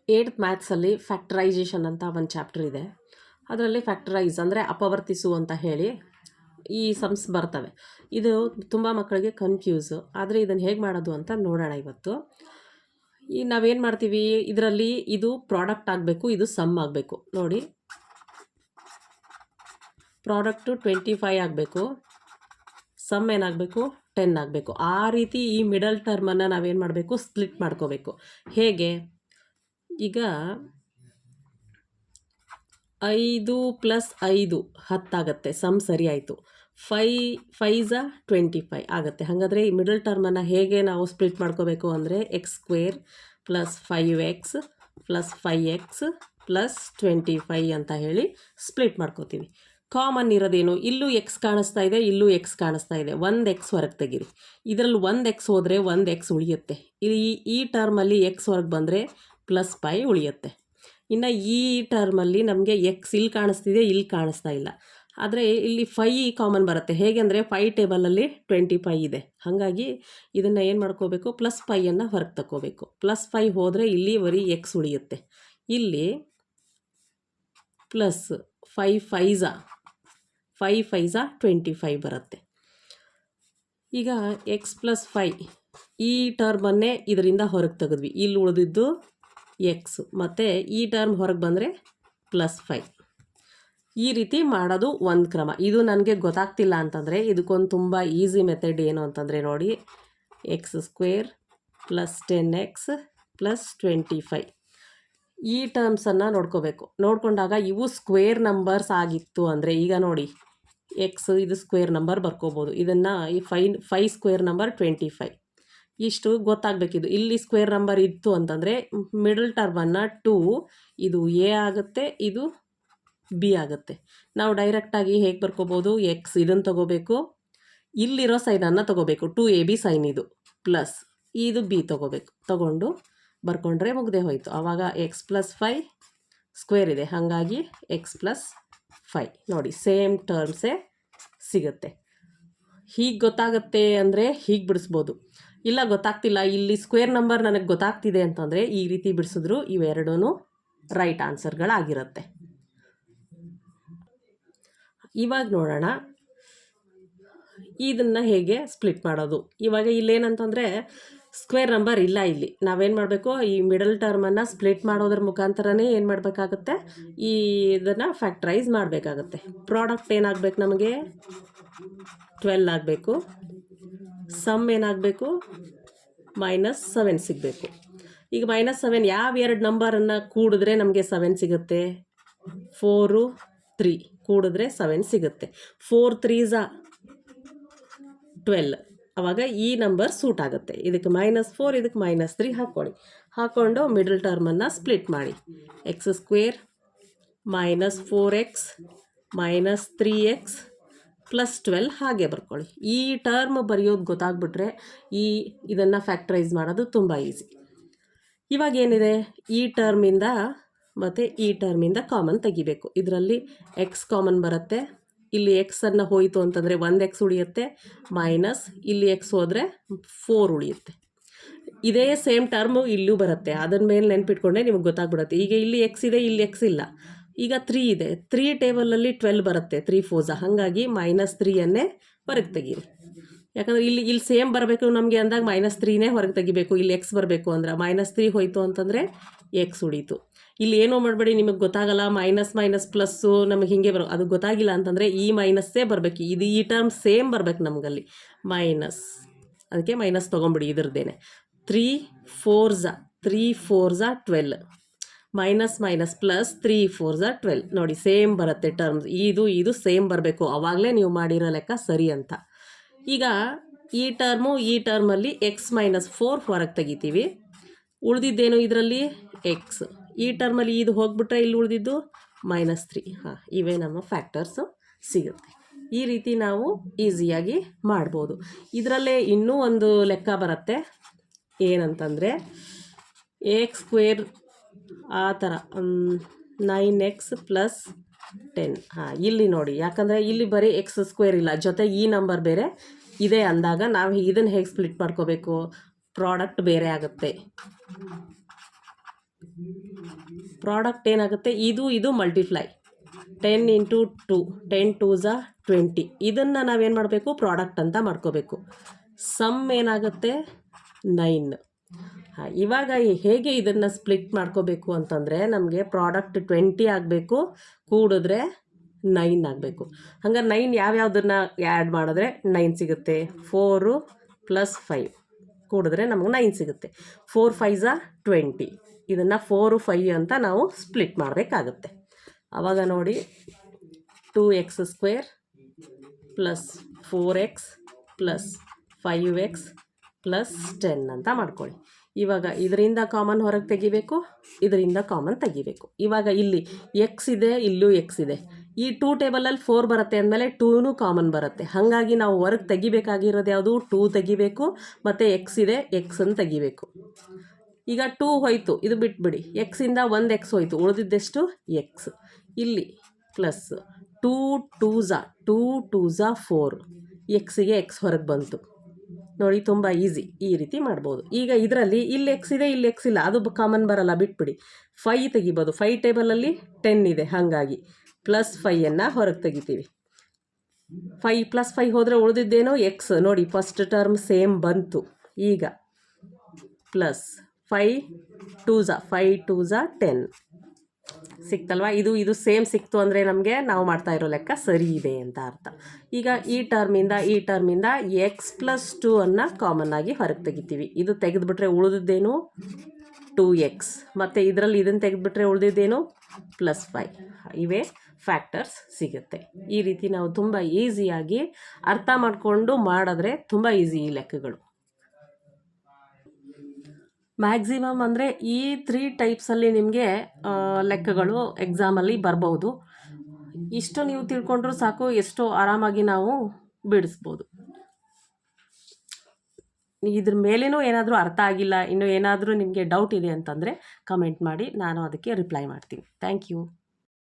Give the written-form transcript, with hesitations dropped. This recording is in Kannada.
8th ಮ್ಯಾಥ್ಸಲ್ಲಿ ಫ್ಯಾಕ್ಟರೈಸೇಷನ್ ಅಂತ ಒಂದು ಚಾಪ್ಟರ್ ಇದೆ. ಅದರಲ್ಲಿ ಫ್ಯಾಕ್ಟರೈಸ್ ಅಂದರೆ ಅಪವರ್ತಿಸು ಅಂತ ಹೇಳಿ ಈ ಸಮ್ಸ್ ಬರ್ತವೆ. ಇದು ತುಂಬ ಮಕ್ಕಳಿಗೆ ಕನ್ಫ್ಯೂಸು. ಆದರೆ ಇದನ್ನು ಹೇಗೆ ಮಾಡೋದು ಅಂತ ನೋಡೋಣ ಇವತ್ತು. ಈ ನಾವೇನು ಮಾಡ್ತೀವಿ, ಇದರಲ್ಲಿ ಇದು ಪ್ರಾಡಕ್ಟ್ ಆಗಬೇಕು, ಇದು ಸಮ್ ಆಗಬೇಕು. ನೋಡಿ, ಪ್ರಾಡಕ್ಟು 25 ಆಗಬೇಕು, ಸಮ್ ಏನಾಗಬೇಕು 10 ಆಗಬೇಕು. ಆ ರೀತಿ ಈ ಮಿಡಲ್ ಟರ್ಮನ್ನು ನಾವೇನು ಮಾಡಬೇಕು, ಸ್ಪ್ಲಿಟ್ ಮಾಡ್ಕೋಬೇಕು. ಹೇಗೆ, ಈಗ 5 + 5 10 ಆಗುತ್ತೆ, ಸಮ್ ಸರಿ ಆಯಿತು. 5 5 25 ಆಗುತ್ತೆ. ಹಾಗಾದರೆ ಈ ಮಿಡಲ್ ಟರ್ಮನ್ನು ಹೇಗೆ ನಾವು ಸ್ಪ್ಲಿಟ್ ಮಾಡ್ಕೋಬೇಕು ಅಂದರೆ x² + 5x + 5x + 25 ಅಂತ ಹೇಳಿ ಸ್ಪ್ಲಿಟ್ ಮಾಡ್ಕೋತೀವಿ. ಕಾಮನ್ ಇರೋದೇನು, ಇಲ್ಲೂ ಎಕ್ಸ್ ಕಾಣಿಸ್ತಾ ಇದೆ, ಇಲ್ಲೂ ಎಕ್ಸ್ ಕಾಣಿಸ್ತಾ ಇದೆ. ಒಂದು ಎಕ್ಸ್ ಹೊರಗೆ ತೆಗೀರಿ. ಇದರಲ್ಲಿ ಒಂದು ಎಕ್ಸ್ ಹೋದರೆ ಒಂದು ಎಕ್ಸ್ ಉಳಿಯುತ್ತೆ. ಈ ಟರ್ಮಲ್ಲಿ ಎಕ್ಸ್ ಹೊರಗೆ ಬಂದರೆ +5 ಉಳಿಯುತ್ತೆ. ಇನ್ನು ಈ ಟರ್ಮಲ್ಲಿ ನಮಗೆ ಎಕ್ಸ್ ಇಲ್ಲಿ ಕಾಣಿಸ್ತಿದೆ, ಇಲ್ಲಿ ಕಾಣಿಸ್ತಾ ಇಲ್ಲ. ಆದರೆ ಇಲ್ಲಿ 5 ಕಾಮನ್ ಬರುತ್ತೆ. ಹೇಗೆ ಅಂದರೆ 5 ಟೇಬಲಲ್ಲಿ 25 ಇದೆ. ಹಾಗಾಗಿ ಇದನ್ನು ಏನು ಮಾಡ್ಕೋಬೇಕು, +5 ಹೊರಗೆ ತಗೋಬೇಕು. +5 ಹೋದರೆ ಇಲ್ಲಿ ಬರೀ ಎಕ್ಸ್ ಉಳಿಯುತ್ತೆ. ಇಲ್ಲಿ ಪ್ಲಸ್ 5 5 25 ಬರುತ್ತೆ. ಈಗ ಎಕ್ಸ್ +5 ಈ ಟರ್ಮನ್ನೇ ಇದರಿಂದ ಹೊರಗೆ ತೆಗೆದ್ವಿ. ಇಲ್ಲಿ ಉಳಿದಿದ್ದು ಎಕ್ಸ್, ಮತ್ತು ಈ ಟರ್ಮ್ ಹೊರಗೆ ಬಂದರೆ +5. ಈ ರೀತಿ ಮಾಡೋದು ಒಂದು ಕ್ರಮ. ಇದು ನನಗೆ ಗೊತ್ತಾಗ್ತಿಲ್ಲ ಅಂತಂದರೆ ಇದಕ್ಕೊಂದು ತುಂಬ ಈಸಿ ಮೆಥಡ್ ಏನು ಅಂತಂದರೆ ನೋಡಿ, x² + 10x + 25 ಈ ಟರ್ಮ್ಸನ್ನು ನೋಡ್ಕೋಬೇಕು. ನೋಡಿಕೊಂಡಾಗ ಇವು ಸ್ಕ್ವೇರ್ ನಂಬರ್ಸ್ ಆಗಿತ್ತು ಅಂದರೆ, ಈಗ ನೋಡಿ ಎಕ್ಸ್ ಇದು ಸ್ಕ್ವೇರ್ ನಂಬರ್ ಬರ್ಕೋಬೋದು. ಇದನ್ನು ಈ 5 ಸ್ಕ್ವೇರ್ ನಂಬರ್ 25 ಇಷ್ಟು ಗೊತ್ತಾಗಬೇಕಿದು. ಇಲ್ಲಿ ಸ್ಕ್ವೇರ್ ನಂಬರ್ ಇತ್ತು ಅಂತಂದರೆ ಮಿಡಲ್ ಟರ್ಮನ್ನು 2 ಇದು ಎ ಆಗುತ್ತೆ, ಇದು ಬಿ ಆಗುತ್ತೆ. ನಾವು ಡೈರೆಕ್ಟಾಗಿ ಹೇಗೆ ಬರ್ಕೋಬೋದು, ಎಕ್ಸ್ ಇದನ್ನು ತೊಗೋಬೇಕು, ಇಲ್ಲಿರೋ ಸೈನನ್ನು ತೊಗೋಬೇಕು, 2ab ಸೈನ್ ಇದು ಪ್ಲಸ್ ಇದು ಬಿ ತೊಗೋಬೇಕು. ತೊಗೊಂಡು ಬರ್ಕೊಂಡ್ರೆ ಮುಗ್ದೆ ಹೋಯಿತು. ಆವಾಗ ಎಕ್ಸ್ +5 ಸ್ಕ್ವೇರ್ ಇದೆ, ಹಾಗಾಗಿ ಎಕ್ಸ್ +5 ನೋಡಿ ಸೇಮ್ ಟರ್ಮ್ಸೇ ಸಿಗುತ್ತೆ. ಹೀಗೆ ಗೊತ್ತಾಗುತ್ತೆ ಅಂದರೆ ಹೀಗೆ ಬಿಡಿಸ್ಬೋದು. ಇಲ್ಲ ಗೊತ್ತಾಗ್ತಿಲ್ಲ, ಇಲ್ಲಿ ಸ್ಕ್ವೇರ್ ನಂಬರ್ ನನಗೆ ಗೊತ್ತಾಗ್ತಿದೆ ಅಂತಂದರೆ ಈ ರೀತಿ ಬಿಡಿಸಿದ್ರು ಇವೆರಡೂ ರೈಟ್ ಆನ್ಸರ್ಗಳಾಗಿರುತ್ತೆ. ಇವಾಗ ನೋಡೋಣ ಇದನ್ನು ಹೇಗೆ ಸ್ಪ್ಲಿಟ್ ಮಾಡೋದು. ಇವಾಗ ಇಲ್ಲೇನಂತಂದರೆ ಸ್ಕ್ವೇರ್ ನಂಬರ್ ಇಲ್ಲ. ಇಲ್ಲಿ ನಾವೇನು ಮಾಡಬೇಕು, ಈ ಮಿಡಲ್ ಟರ್ಮನ್ನು ಸ್ಪ್ಲಿಟ್ ಮಾಡೋದ್ರ ಮುಖಾಂತರನೇ ಏನು ಮಾಡಬೇಕಾಗುತ್ತೆ, ಇದನ್ನು ಫ್ಯಾಕ್ಟ್ರೈಸ್ ಮಾಡಬೇಕಾಗುತ್ತೆ. ಪ್ರಾಡಕ್ಟ್ ಏನಾಗಬೇಕು, ನಮಗೆ 12 ಆಗಬೇಕು. ಸಮ್ ಏನಾಗಬೇಕು, -7 ಸಿಗಬೇಕು. ಈಗ -7 ಯಾವ ಎರಡು ನಂಬರನ್ನು ಕೂಡಿದ್ರೆ ನಮಗೆ 7 ಸಿಗುತ್ತೆ, 4 3 ಕೂಡಿದ್ರೆ 7 ಸಿಗುತ್ತೆ. 4 3s 12. ಆವಾಗ ಈ ನಂಬರ್ ಸೂಟ್ ಆಗುತ್ತೆ. ಇದಕ್ಕೆ -4 ಇದಕ್ಕೆ -3 ಹಾಕ್ಕೊಳ್ಳಿ. ಹಾಕ್ಕೊಂಡು ಮಿಡಲ್ ಟರ್ಮನ್ನು ಸ್ಪ್ಲಿಟ್ ಮಾಡಿ. x² -4x -3x +12 ಹಾಗೆ ಬರ್ಕೊಳ್ಳಿ. ಈ ಟರ್ಮ್ ಬರೆಯೋದು ಗೊತ್ತಾಗ್ಬಿಟ್ರೆ ಇದನ್ನು ಫ್ಯಾಕ್ಟ್ರೈಸ್ ಮಾಡೋದು ತುಂಬ ಈಸಿ. ಇವಾಗ ಏನಿದೆ, ಈ ಟರ್ಮಿಂದ ಮತ್ತು ಈ ಟರ್ಮಿಂದ ಕಾಮನ್ ತೆಗಿಬೇಕು. ಇದರಲ್ಲಿ ಎಕ್ಸ್ ಕಾಮನ್ ಬರುತ್ತೆ. ಇಲ್ಲಿ ಎಕ್ಸನ್ನು ಹೋಯಿತು ಅಂತಂದರೆ 1 ಎಕ್ಸ್ ಉಳಿಯುತ್ತೆ, ಮೈನಸ್ ಇಲ್ಲಿ ಎಕ್ಸ್ ಹೋದರೆ 4 ಉಳಿಯುತ್ತೆ. ಇದೇ ಸೇಮ್ ಟರ್ಮು ಇಲ್ಲೂ ಬರುತ್ತೆ. ಅದನ್ನ ಮೇಲೆ ನೆನ್ಪಿಟ್ಕೊಂಡೆ ನಿಮಗೆ ಗೊತ್ತಾಗ್ಬಿಡುತ್ತೆ. ಈಗ ಇಲ್ಲಿ ಎಕ್ಸ್ ಇದೆ, ಇಲ್ಲಿ ಎಕ್ಸ್ ಇಲ್ಲ. ಈಗ 3 ಇದೆ, 3 ಟೇಬಲಲ್ಲಿ 12 ಬರುತ್ತೆ, 3 4s. ಹಾಗಾಗಿ -3 ಹೊರಗೆ ತೆಗೀರಿ. ಯಾಕಂದರೆ ಇಲ್ಲಿ ಸೇಮ್ ಬರಬೇಕು ನಮಗೆ ಅಂದಾಗ -3 ಹೊರಗೆ ತೆಗಿಬೇಕು. ಇಲ್ಲಿ ಎಕ್ಸ್ ಬರಬೇಕು ಅಂದ್ರೆ -3 ಹೋಯಿತು ಅಂತಂದರೆ ಎಕ್ಸ್ ಉಳೀತು. ಇಲ್ಲಿ ಏನೋ ಮಾಡಬೇಡಿ, ನಿಮಗೆ ಗೊತ್ತಾಗಲ್ಲ, ಮೈನಸ್ ಪ್ಲಸ್ಸು ನಮಗೆ ಹೀಗೆ ಅದು ಗೊತ್ತಾಗಿಲ್ಲ ಅಂತಂದರೆ ಈ ಮೈನಸ್ಸೇ ಬರಬೇಕು. ಈ ಟರ್ಮ್ ಸೇಮ್ ಬರಬೇಕು ನಮಗಲ್ಲಿ ಮೈನಸ್, ಅದಕ್ಕೆ ಮೈನಸ್ ತೊಗೊಂಬಿಡಿ ಇದ್ರದ್ದೇನೆ. 3 4s 12 ಮೈನಸ್ ಪ್ಲಸ್ 3 4s 12 ನೋಡಿ ಸೇಮ್ ಬರುತ್ತೆ ಟರ್ಮ್ಸ್. ಇದು ಸೇಮ್ ಬರಬೇಕು, ಆವಾಗಲೇ ನೀವು ಮಾಡಿರೋ ಲೆಕ್ಕ ಸರಿ ಅಂತ. ಈಗ ಈ ಟರ್ಮಲ್ಲಿ x -4 ಹೊರಗೆ ತೆಗಿತೀವಿ. ಉಳಿದಿದ್ದೇನು ಇದರಲ್ಲಿ ಎಕ್ಸ್. ಈ ಟರ್ಮಲ್ಲಿ ಇದು ಹೋಗ್ಬಿಟ್ರೆ ಇಲ್ಲಿ ಉಳಿದಿದ್ದು -3. ಇವೇ ನಮ್ಮ ಫ್ಯಾಕ್ಟರ್ಸು ಸಿಗುತ್ತೆ. ಈ ರೀತಿ ನಾವು ಈಸಿಯಾಗಿ ಮಾಡ್ಬೋದು. ಇದರಲ್ಲೇ ಇನ್ನೂ ಒಂದು ಲೆಕ್ಕ ಬರುತ್ತೆ, ಏನಂತಂದರೆ x² ಆ ಥರ 9x + 10. ಇಲ್ಲಿ ನೋಡಿ, ಯಾಕಂದರೆ ಇಲ್ಲಿ ಬರೀ x² ಇಲ್ಲ, ಜೊತೆ ಈ ನಂಬರ್ ಬೇರೆ ಇದೆ ಅಂದಾಗ ನಾವು ಇದನ್ನು ಹೇಗೆ ಸ್ಪ್ಲಿಟ್ ಮಾಡ್ಕೋಬೇಕು, ಪ್ರಾಡಕ್ಟ್ ಬೇರೆ ಆಗುತ್ತೆ. ಪ್ರಾಡಕ್ಟ್ ಏನಾಗುತ್ತೆ, ಇದು ಮಲ್ಟಿಪ್ಲೈ 10 ಇಂಟು 2 10 2 20. ಇದನ್ನು ನಾವೇನು ಮಾಡಬೇಕು, ಪ್ರಾಡಕ್ಟ್ ಅಂತ ಮಾಡ್ಕೋಬೇಕು. ಸಮ್ ಏನಾಗುತ್ತೆ 9. ಇವಾಗ ಹೇಗೆ ಇದನ್ನು ಸ್ಪ್ಲಿಟ್ ಮಾಡ್ಕೋಬೇಕು ಅಂತಂದರೆ, ನಮಗೆ ಪ್ರಾಡಕ್ಟ್ 20 ಆಗಬೇಕು, ಕೂಡಿದ್ರೆ 9 ಆಗಬೇಕು. ಹಂಗಾರೆ 9 ಯಾವ್ಯಾವುದನ್ನು ಆ್ಯಡ್ ಮಾಡಿದ್ರೆ 9 ಸಿಗುತ್ತೆ, 4 + 5 ಕೂಡಿದ್ರೆ ನಮಗೆ 9 ಸಿಗುತ್ತೆ. 4 5 20. ಇದನ್ನು 4 5 ಅಂತ ನಾವು ಸ್ಪ್ಲಿಟ್ ಮಾಡಬೇಕಾಗುತ್ತೆ. ಆವಾಗ ನೋಡಿ 2x² + 4x + 5x + 10 ಅಂತ ಮಾಡ್ಕೊಳ್ಳಿ. ಇವಾಗ ಇದರಿಂದ ಕಾಮನ್ ಹೊರಗೆ ತೆಗಿಬೇಕು, ಇದರಿಂದ ಕಾಮನ್ ತೆಗಿಬೇಕು. ಇವಾಗ ಇಲ್ಲಿ ಎಕ್ಸ್ ಇದೆ, ಇಲ್ಲೂ ಎಕ್ಸ್ ಇದೆ. ಈ 2 ಟೇಬಲಲ್ಲಿ 4 ಬರುತ್ತೆ ಅಂದಮೇಲೆ 2ನೂ ಕಾಮನ್ ಬರುತ್ತೆ. ಹಾಗಾಗಿ ನಾವು ಹೊರಗೆ ತೆಗಿಬೇಕಾಗಿರೋದು ಯಾವುದು, 2 ತೆಗಿಬೇಕು, ಮತ್ತು ಎಕ್ಸ್ ಇದೆ, ಎಕ್ಸನ್ನು ತೆಗಿಬೇಕು. ಈಗ 2 ಹೋಯಿತು, ಇದು ಬಿಟ್ಬಿಡಿ. ಎಕ್ಸಿಂದ 1 ಎಕ್ಸ್ ಹೋಯಿತು, ಉಳಿದಿದ್ದೆಷ್ಟು ಎಕ್ಸ್. ಇಲ್ಲಿ ಪ್ಲಸ್ 2 2 4. ಎಕ್ಸಿಗೆ ಎಕ್ಸ್ ಹೊರಗೆ ಬಂತು ನೋಡಿ, ತುಂಬ ಈಸಿ. ಈ ರೀತಿ ಮಾಡ್ಬೋದು. ಈಗ ಇದರಲ್ಲಿ ಇಲ್ಲಿ ಎಕ್ಸ್ ಇದೆ, ಇಲ್ಲಿ ಎಕ್ಸ್ ಇಲ್ಲ, ಅದು ಕಾಮನ್ ಬರಲ್ಲ, ಬಿಟ್ಬಿಡಿ. 5 ತೆಗಿಬೋದು. 5 ಟೇಬಲಲ್ಲಿ 10 ಇದೆ, ಹಾಗಾಗಿ +5 ಹೊರಗೆ ತೆಗಿತೀವಿ. 5 + 5 ಹೋದರೆ ಉಳಿದಿದ್ದೇನೋ ಎಕ್ಸ್. ನೋಡಿ ಫಸ್ಟ್ ಟರ್ಮ್ ಸೇಮ್ ಬಂತು. ಈಗ ಪ್ಲಸ್ 5 2 10 ಸಿಕ್ತಲ್ವಾ. ಇದು ಸೇಮ್ ಸಿಕ್ತು ಅಂದರೆ ನಮಗೆ ನಾವು ಮಾಡ್ತಾ ಇರೋ ಲೆಕ್ಕ ಸರಿ ಇದೆ ಅಂತ ಅರ್ಥ. ಈಗ ಈ ಟರ್ಮಿಂದ x+2 ಅನ್ನು ಕಾಮನ್ ಆಗಿ ಹೊರಗೆ ತೆಗಿತೀವಿ. ಇದು ತೆಗೆದುಬಿಟ್ರೆ ಉಳಿದಿದ್ದೇನು 2x, ಮತ್ತು ಇದರಲ್ಲಿ ಇದನ್ನು ತೆಗೆದುಬಿಟ್ರೆ ಉಳಿದಿದ್ದೇನು +5. ಇವೇ ಫ್ಯಾಕ್ಟರ್ಸ್ ಸಿಗುತ್ತೆ. ಈ ರೀತಿ ನಾವು ತುಂಬ ಈಸಿಯಾಗಿ ಅರ್ಥ ಮಾಡಿಕೊಂಡು ಮಾಡಿದ್ರೆ ತುಂಬ ಈಸಿ ಈ ಲೆಕ್ಕಗಳು. ಮ್ಯಾಕ್ಸಿಮಮ್ ಅಂದರೆ ಈ 3 ಟೈಪ್ಸಲ್ಲಿ ನಿಮಗೆ ಲೆಕ್ಕಗಳು ಎಕ್ಸಾಮಲ್ಲಿ ಬರ್ಬೋದು. ಇಷ್ಟು ನೀವು ತಿಳ್ಕೊಂಡ್ರೂ ಸಾಕು, ಎಷ್ಟೋ ಆರಾಮಾಗಿ ನಾವು ಬಿಡಿಸ್ಬೋದು. ಇದ್ರ ಮೇಲೇನೂ ಏನಾದರೂ ಅರ್ಥ ಆಗಿಲ್ಲ, ಇನ್ನೂ ಏನಾದರೂ ನಿಮಗೆ ಡೌಟ್ ಇದೆ ಅಂತಂದರೆ ಕಮೆಂಟ್ ಮಾಡಿ, ನಾನು ಅದಕ್ಕೆ ರಿಪ್ಲೈ ಮಾಡ್ತೀನಿ. Thank you.